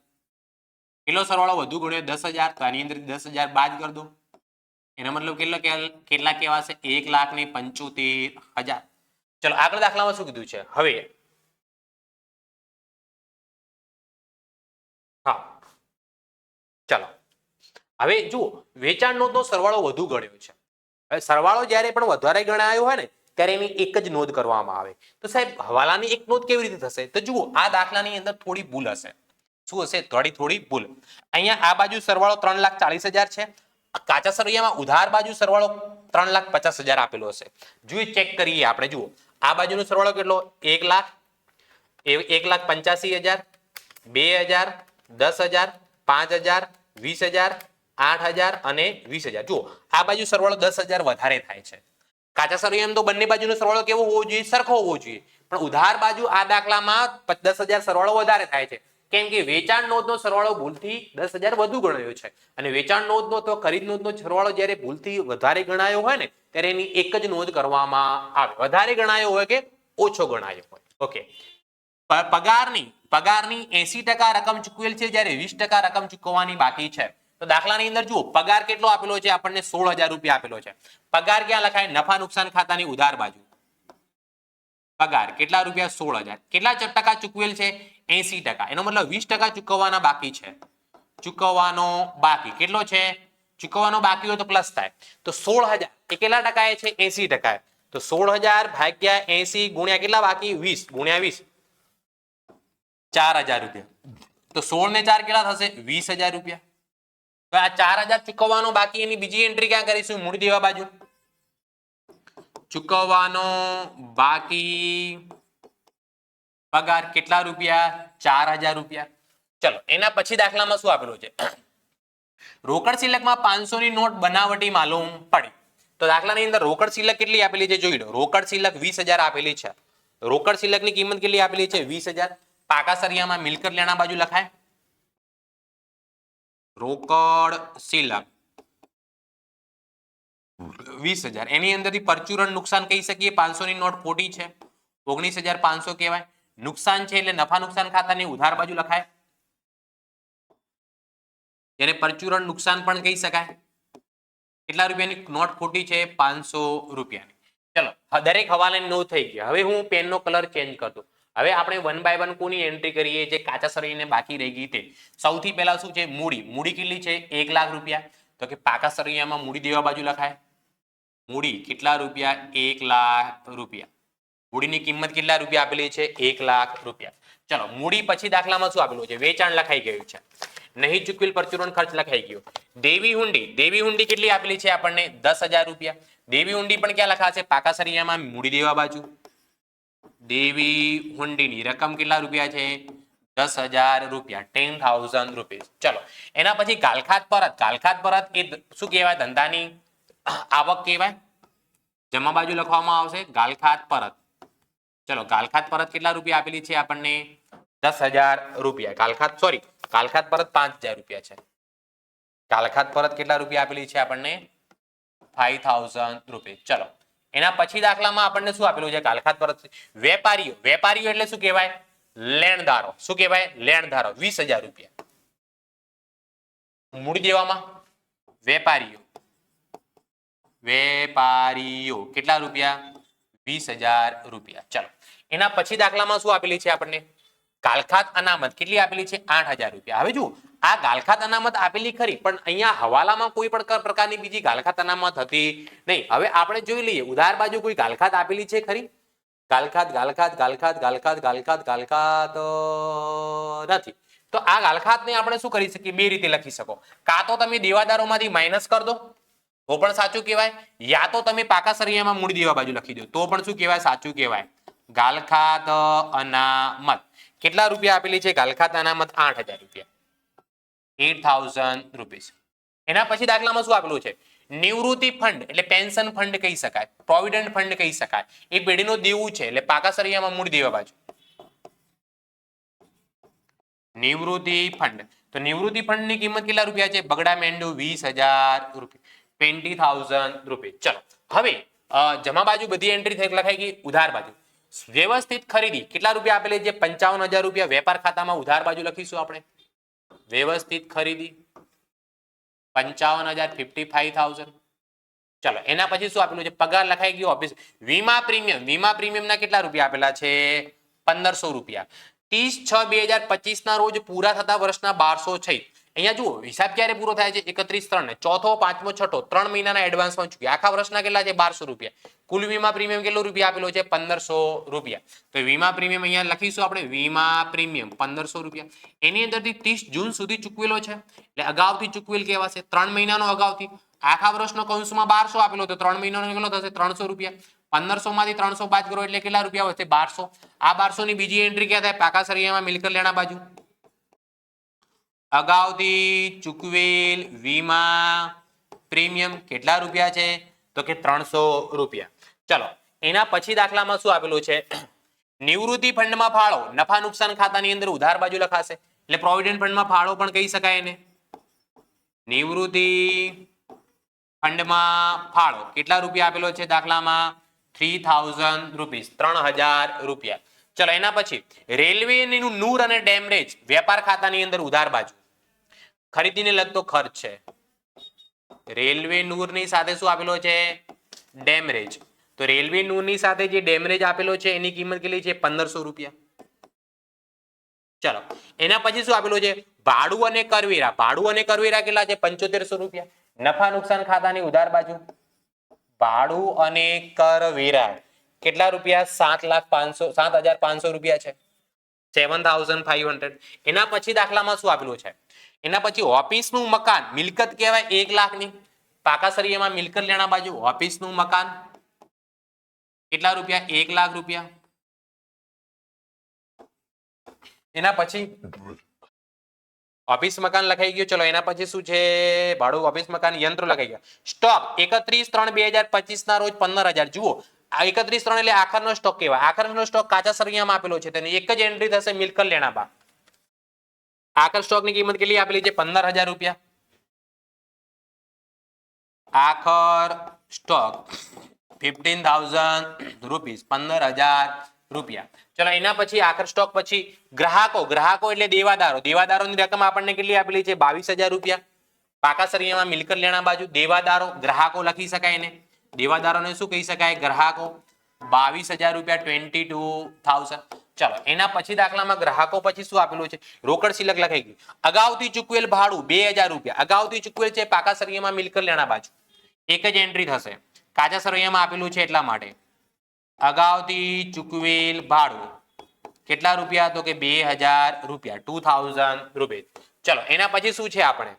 કેટલો સરવાળો વધુ ગણ્યો? 10,000. તો આની અંદર 10,000 બાદ કરી દો. એનો મતલબ કેટલા કહેવાશે? 1,75,000. ચલો આગળ દાખલામાં શું કીધું છે? હવે હા ચલો હવે જુઓ વેચાણ નોંધનો સરવાળો વધુ ગણ્યો છે. હવે સરવાળો જ્યારે પણ વધારે ગણાયો હોય ને ત્યારે એની એક જ નોંધ કરવામાં આવે. તો સાહેબ હવાલાની એક નોંધ કેવી રીતે થશે? તો જુઓ આ દાખલાની અંદર થોડી ભૂલ હશે. શું હશે? થોડી ભૂલ. અહીંયા આ બાજુ સરવાળો 3,40,000 છે. કાચા સરવૈયામાં ઉધાર બાજુ સરવાળો 3,50,000 આપેલો હશે. જોઈએ ચેક કરીએ આપણે. જુઓ આ બાજુનો સરવાળો કેટલો? 1,00,000, 1,85,000, 2,000, 10,000, 5,000, 20,000, 8,000 અને 20,000. જુઓ આ બાજુ સરવાળો 10,000 વધારે થાય છે. કાચા સરવૈયામાં તો બંને બાજુનો સરવાળો કેવો હોવો જોઈએ? સરખો હોવો જોઈએ. પણ ઉધાર બાજુ આ દાખલામાં 10,000 સરવાળો વધારે થાય છે. કેમ કે વેચાણ નોંધનો સરવાળો ભૂલથી 10,000 વધુ ગણાયો છે અને વેચાણ નોંધનો તો ખરીદ નોંધનો સરવાળો જ્યારે ભૂલથી વધારે ગણાયો હોય ને ત્યારે એની એક જ નોંધ કરવામાં આવે. વધારે ગણાયો હોય કે ઓછો ગણાયો હોય. ઓકે. પગારની 80% રકમ ચૂકવેલ છે જ્યારે 20% રકમ ચૂકવવાની બાકી છે. તો દાખલાની અંદર જુઓ પગાર કેટલો આપેલો છે? આપણને 16,000 રૂપિયા આપેલો છે. પગાર ક્યાં લખાય? નફા નુકસાન ખાતાની ઉધાર બાજુ. પગાર કેટલા રૂપિયા? 16,000. કેટલા ટકા ચૂકવેલ છે? 80%. એનો મતલબ 20% ચૂકવવાના બાકી છે. ચૂકવવાનો બાકી કેટલો છે? ચૂકવવાનો બાકી હોય તો પ્લસ થાય. તો 16,000 એ કેટલા ટકા છે? 80%. તો 16,000 ભાગ્યા 80 ગુણ્યા કેટલા બાકી? 20 ગુણ્યા 20 4,000 રૂપિયા. તો 16 ને 4 કેટલા થશે? 20,000 રૂપિયા. તો આ 4,000 ચૂકવવાનો બાકી એની બીજી એન્ટ્રી ક્યાં કરીશું? મૂડી દેવા બાજુ. ચૂકવવાનો બાકી પગાર કેટલા રૂપિયા? 4,000 રૂપિયા. ચલો એના પછી દાખલામાં શું આપેલું છે? રોકડ સિલકમાં 500 ની નોટ બનાવટી માલુમ પડી. તો દાખલાની અંદર રોકડ સિલક કેટલી આપેલી છે જોઈ લો. રોકડ સિલક 20,000 આપેલી છે. રોકડ સિલકની કિંમત કેટલી આપેલી છે? 20,000. પાકા સરિયામાં મિલકત લેણા બાજુ લખાય. રોકડ સિલક 20,000. એની અંદરથી પરચુરણ નુકસાન કહી શકીએ. 500 ની નોટ ખોટી છે. 19,500 કહેવાય. નુકસાન છે એટલે નફા નુકસાન ખાતાની ઉધાર બાજુ લખાય. એને પરચુરણ નુકસાન પણ કહી શકાય. કેટલા રૂપિયાની નોટ ખોટી છે? 500 રૂપિયાની. ચલો દરેક હવાલાની નોંધ થઈ ગઈ. હવે હું પેનનો કલર ચેન્જ કરી દઉં. હવે આપણે 1 બાય 1 કોની એન્ટ્રી કરીએ? જે કાચા સરવૈયાને બાકી રહી ગઈ તે. સૌથી પહેલા શું છે? મૂડી. મૂડી કેટલી છે? 1,00,000 રૂપિયા. તો કે પાકા સરવૈયામાં મૂડી દેવા બાજુ લખાય. મૂડી કેટલા રૂપિયા? 1,00,000 રૂપિયા. મૂડીની કિંમત કેટલા રૂપિયા આપેલી છે? 1,00,000 રૂપિયા. ચલો મૂડી પછી દાખલામાં શું આપેલું છે? વેચાણ લખાઈ ગયું છે. નહીં ચૂકવેલ પરચુરણ ખર્ચ લખાઈ ગયો. દેવી હુંડી. દેવી હુંડી કેટલી આપેલી છે આપણને? 10,000 રૂપિયા. દેવી હુંડી પણ ક્યાં લખાશે? પાકા સરિયામાં મૂડી દેવા બાજુ. દેવી હુંડીની રકમ કેટલા રૂપિયા છે? 10,000 રૂપિયા. 10,000 રૂપીસ. ચલો એના પછી ગાલખાત પરત. ગાલખાત પરત એ શું કહેવાય? ધંધાની આવક કહેવાય. જમા બાજુ લખવામાં આવશે ગાલખાત પરત. ચલો ગાલખાત પરત કેટલા રૂપિયા આપેલી છે આપણને? 10,000 રૂપિયા. ગાલખાત પરત 5,000 રૂપિયા છે. ગાલખાત પરત કેટલા રૂપિયા આપેલી છે આપણને? 5,000 રૂપિયા. ચલો એના પછી દાખલામાં આપણને શું આપેલું છે? ગાલખાત પરત. વેપારીઓ. વેપારીઓ એટલે શું કહેવાય? લેણદારો. શું કહેવાય? લેણદારો. 20,000 રૂપિયા. મૂડી દેવામાં વેપારીઓ. વેપારીઓ કેટલા રૂપિયા? 20,000 રૂપિયા. ચલો એના પછી દાખલામાં શું આપેલી છે આપણને? ગાલખાત અનામત કેટલી આપેલી છે? 8,000 રૂપિયા. હવે જુઓ આ ગાલખાત અનામત આપેલી ખરી પણ અહીંયા હવાલામાં કોઈ પણ પ્રકારની બીજી ગાલખાત અનામત હતી નહીં. હવે આપણે જોઈ લઈએ ઉધાર બાજુ કોઈ ગાલખાત આપેલી છે ખરી? ગાલખાત ગાલખાત ગાલખાત ગાલખાત ગાલખાત ગાલખાત નથી. તો આ ગાલખાતને આપણે શું કરી શકીએ? બે રીતે લખી શકો. કાં તો તમે દેવાદારોમાંથી માઇનસ કરી દો તો પણ સાચું કહેવાય. યા તો તમે પાકા સરિયામાં મૂડી દેવા બાજુ લખી દો તો પણ શું કહેવાય? સાચું કહેવાય. ગાલખાત અનામત કેટલા રૂપિયા આપેલી છે? ગાલખાત અનામત 8,000 રૂપિયા. 8,000 રૂપીસ. એના પછી દાખલામાં શું આપેલું છે? નિવૃત્તિ ફંડ એટલે પેન્શન ફંડ કહી શકાય. પ્રોવિડન્ટ ફંડ કહી શકાય. એ પેઢીનો દેવું છે એટલે પાકા સરિયામાં મૂડી દેવા બાજુ. નિવૃત્તિ ફંડ. તો નિવૃત્તિ ફંડની કિંમત કેટલા રૂપિયા છે? બગડા મેંડુ 20,000 રૂપિયા. 20,000 રૂપીસ. ચલો હવે જમા બાજુ બધી એન્ટ્રી લખાઈ ગઈ. ઉધાર બાજુ વ્યવસ્થિત ખરીદી કેટલા રૂપિયા આપેલી છે? 55,000 રૂપિયા. વેપાર ખાતામાં ઉધાર બાજુ લખીશું આપણે. વ્યવસ્થિત ખરીદી 55,000 55,000. ચલો એના પછી શું આપેલું છે? પગાર લખાઈ ગયો. ઓફિસ વીમા પ્રીમિયમ. વીમા પ્રીમિયમના કેટલા રૂપિયા આપેલા છે? 1,500 રૂપિયા. 30/6/2025 ના રોજ પૂરા થતા વર્ષના 1206 અહીંયા જુઓ હિસાબ ક્યારે પૂરો થાય છે 31/3 ને ચોથો પાંચમો છઠ્ઠો 3 મહિનાના એડવાન્સમાં ચૂક્યા આખા વર્ષના કેટલા છે 1200 રૂપિયા કુલ વીમા પ્રીમિયમ કેટલો રૂપિયા આપેલો છે 1500 રૂપિયા તો વીમા પ્રીમિયમ અહીંયા લખીશું આપણે વીમા પ્રીમિયમ 1500 રૂપિયા એની અંદરથી 30 જૂન સુધી ચૂકવેલો છે એટલે અગાઉથી ચૂકવેલ કહેવાશે 3 મહિનાનો અગાઉથી આખા વર્ષનો કૌંસમાં 1200 આપેલો તો 3 મહિનાનો કેટલો થશે 300 રૂપિયા 1500 માંથી 300 બાદ કરો એટલે કેટલા રૂપિયા વધશે 1200 આ 1200 ની બીજી એન્ટ્રી ક્યાં થાય પાકા સરિયામાં મિલકત લેણા બાજુ અગાઉથી ચૂકવેલ વીમા પ્રીમિયમ કેટલા રૂપિયા છે તો કે 300 રૂપિયા ચલો એના પછી દાખલામાં શું આપેલું છે નિવૃત્તિ ફંડમાં ફાળો નફા નુકસાન ખાતાની અંદર ઉધાર બાજુ લખાશે એટલે પ્રોવિડન્ટ ફંડમાં ફાળો પણ કહી શકાય એને નિવૃત્તિ ફંડમાં ફાળો કેટલા રૂપિયા આપેલો છે દાખલામાં 3000 રૂપીસ 3000 રૂપિયા ચલો એના પછી રેલવે નૂર અને ડેમરેજ વેપાર ખાતાની અંદર ઉધાર બાજુ ખરીદીને લગતો ખર્ચ છે રેલવે નૂરની સાથે શું આપેલો છે ડેમરેજ તો રેલવે નૂરની સાથે જે ડેમરેજ આપેલો છે એની કિંમત કેટલી છે 1500 રૂપિયા ચલો એના પછી શું આપેલું છે ભાડું અને કરવેરા કેટલા છે 7500 રૂપિયા નફા નુકસાન ખાતાની ઉધાર બાજુ ભાડું અને કરવેરા કેટલા રૂપિયા 7,500 રૂપિયા છે 7,500 એના પછી દાખલામાં શું આપેલું છે એના પછી ઓફિસનું મકાન મિલકત કહેવાય 1 લાખની પાકા સરિયામાં મિલકત લેણા બાજુ ઓફિસનું મકાન કેટલા રૂપિયા 1 લાખ રૂપિયા એના પછી ઓફિસ મકાન લખાઈ ગયું ચલો એના પછી શું છે ભાડું ઓફિસ મકાન યંત્રો લખાઈ ગયા સ્ટોક 31/3/2025 ના રોજ 15000 જુઓ આ 31/3 એટલે આખરનો સ્ટોક કહેવાય આખરનો સ્ટોક કાચા સરિયામાં આપેલો છે તેની એક જ એન્ટ્રી થશે મિલકત લેણા બા આખર સ્ટોક ની કિંમત કેટલી આપેલી છે 15000 રૂપિયા આખર સ્ટોક 15,000 રૂપીસ 15000 રૂપિયા ચલો એના પછી આખર સ્ટોક પછી ગ્રાહકો એટલે દેવાદારોની રકમ આપણને કેટલી આપેલી છે 22000 રૂપિયા પાકા સરિયામાં મિલકત લેણા બાજુ દેવાદારો ગ્રાહકો લખી શકાય એને દેવાદારોને શું કહી શકાય ગ્રાહકો 22000 રૂપિયા 22,000 ચલો એના પછી દાખલામાં ગ્રાહકો પછી શું આપેલું છે રોકડ શિલક લખાઈ ગયું અગાઉથી ચૂકવેલ ભાડું 2000 રૂપિયા અગાઉથી ચૂકવેલ છે પાકા સરિયામાં મિલકત લેણા બાજુ એક જ એન્ટ્રી થશે કાચા સરિયામાં આપેલું છે એટલા માટે અગાઉથી ચૂકવેલ ભાડું કેટલા રૂપિયા તો કે 2000 રૂપિયા 2000 રૂપિયા ચલો એના પછી શું છે આપણે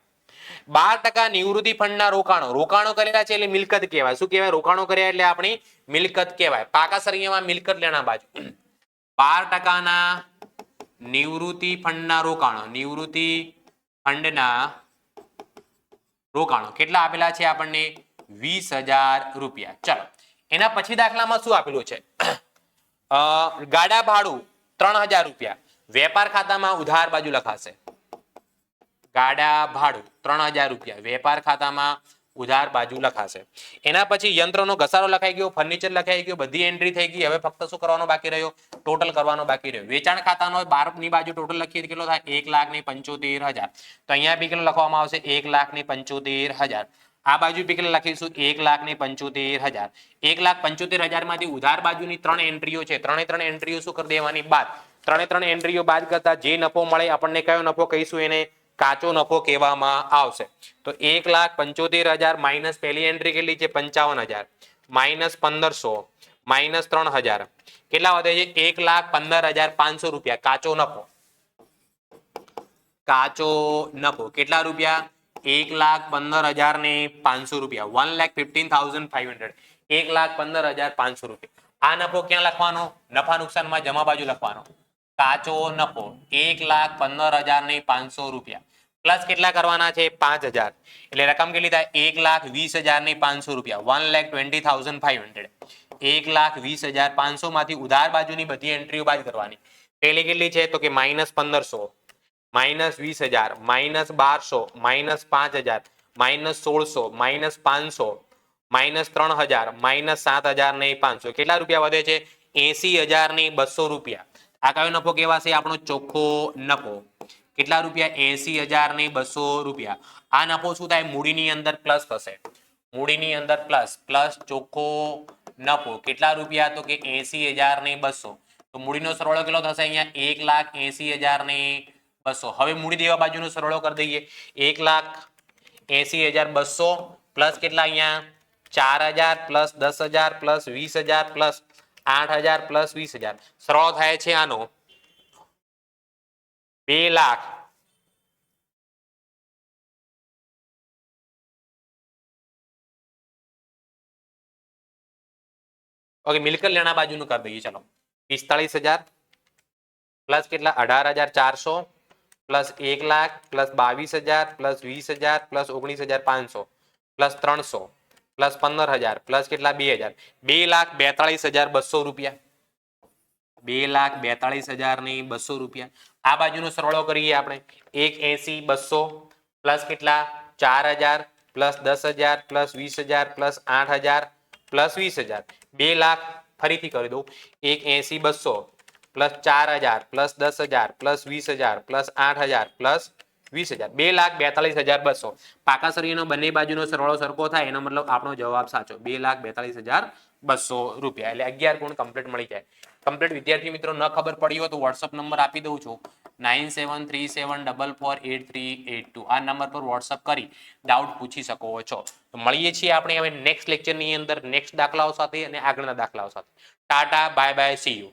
12% નિવૃત્તિ ફંડના રોકાણો કરેલા છે એટલે મિલકત કહેવાય શું કહેવાય રોકાણો કર્યા એટલે આપણી મિલકત કહેવાય પાકા સરિયામાં મિલકત લેણા બાજુ 12% ના નિવૃત્તિ ફંડના રોકાણો કેટલા આપેલા છે આપણને 20000 રૂપિયા ચલો એના પછી દાખલામાં શું આપેલું છે ગાડા ભાડું 3000 રૂપિયા વેપાર ખાતામાં ઉધાર બાજુ લખાશે ગાડા ભાડું 3000 રૂપિયા વેપાર ખાતામાં ઉધાર બાજુ લખાશે એના પછી યંત્રનો ઘસારો લખાઈ ગયો ફર્નિચર લખાઈ ગયો બધી એન્ટ્રી થઈ ગઈ હવે ફક્ત શું કરવાનો બાકી રહ્યો ટોટલ કરવાનો બાકી રહ્યો વેચાણ ખાતાનો 12 ની બાજુ ટોટલ લખીએ કેટલો થાય 1,75,000 તો અહીંયા બી કેટલો લખવામાં આવશે 1,75,000 આ બાજુ બી કેટલા લખીશું 1,75,000 1,75,000 માંથી ઉધાર બાજુની 3 એન્ટ્રીઓ છે ત્રણે એન્ટ્રીઓ શું કરી દેવાની બાદ ત્રણે એન્ટ્રીઓ બાદ કરતા જે નફો મળે આપણને કયો નફો કહીશું એને કાચો નફો કહેવામાં આવશે તો 1,75,000 માઇનસ પહેલી એન્ટ્રી કેટલી છે 55,000 માઇનસ 1500 માઇનસ 3,000 કેટલા વધે છે 1,15,500 રૂપિયા કાચો નફો કેટલા રૂપિયા 1,15,500 રૂપિયા 1,15,500 1,15,500 રૂપિયા આ નફો ક્યાં લખવાનો નફા નુકસાનમાં જમા બાજુ લખવાનો કાચો નફો 1,15,500 રૂપિયા પ્લસ કેટલા કરવાના છે 5,000 એટલે રકમ કેટલી થાય 1,20,500 રૂપિયા 1,20,500 1,20,500 માંથી ઉધાર બાજુની બધી એન્ટ્રીઓ બાદ કરવાની પહેલી કેટલી છે તો કે -1500 -20,000 -1200 -5,000 -1600 -500 -3,000 -7,500 કેટલા રૂપિયા વધે છે 80,200 રૂપિયા આ કયો નફો કહેવાશે આપણો ચોખ્ખો નફો કેટલા રૂપિયા 80,200 રૂપિયા આ નફો શું થાય મૂડીની અંદર પ્લસ થશે મૂડીની અંદર પ્લસ ચોખ્ખો નફો કેટલા રૂપિયા તો કે 80,200 તો મૂડીનો સરવાળો કેટલો થશે અહીંયા 1,80,200. હવે મૂડી દેવા બાજુનો સરવાળો કરી દઈએ 1,80,200 પ્લસ કેટલા અહીંયા 4,000 પ્લસ 10,000 પ્લસ 20,000 પ્લસ 8,000 પ્લસ 20,000. સરવાળો થાય છે આનો 2,00,000. ઓકે, મિલકત લેણા બાજુનું કરી દઈએ. ચલો 45,000 પ્લસ કેટલા 18,400 plus 1,00,000 plus 22,000 plus 20,000 plus 19,500 plus 300 plus 15,000 plus કેટલા 2,000. 2,42,200 રૂપિયા. 2,42,200 રૂપિયા. આ બાજુનો સરવાળો કરીએ આપણે 1,80,200 પ્લસ કેટલા 4,000 પ્લસ 10,000 પ્લસ 20,000 પ્લસ 8,000 પ્લસ 20,000. 2,00,000 ફરીથી કરી દઉં 1,80,200 plus 4,000 plus 10,000 plus 20,000 plus 8,000 plus 20,000. 2,42,200. પાકા સળિયાનો બંને બાજુનો સરવાળો સરખો થાય એનો મતલબ આપણો જવાબ સાચો 2,42,200 રૂપિયા. એટલે 11 ગુણ કમ્પ્લીટ મળી જાય. કમ્પ્લીટ વિદ્યાર્થી મિત્રો ન ખબર પડી હોય તો વોટ્સઅપ નંબર આપી દઉં છું 9737448382. આ નંબર પર વોટ્સઅપ કરી ડાઉટ પૂછી શકો છો. તો મળીએ છીએ આપણે હવે નેક્સ્ટ લેક્ચરની અંદર નેક્સ્ટ દાખલાઓ સાથે અને આગળના દાખલાઓ સાથે. Tata, bye bye, C you.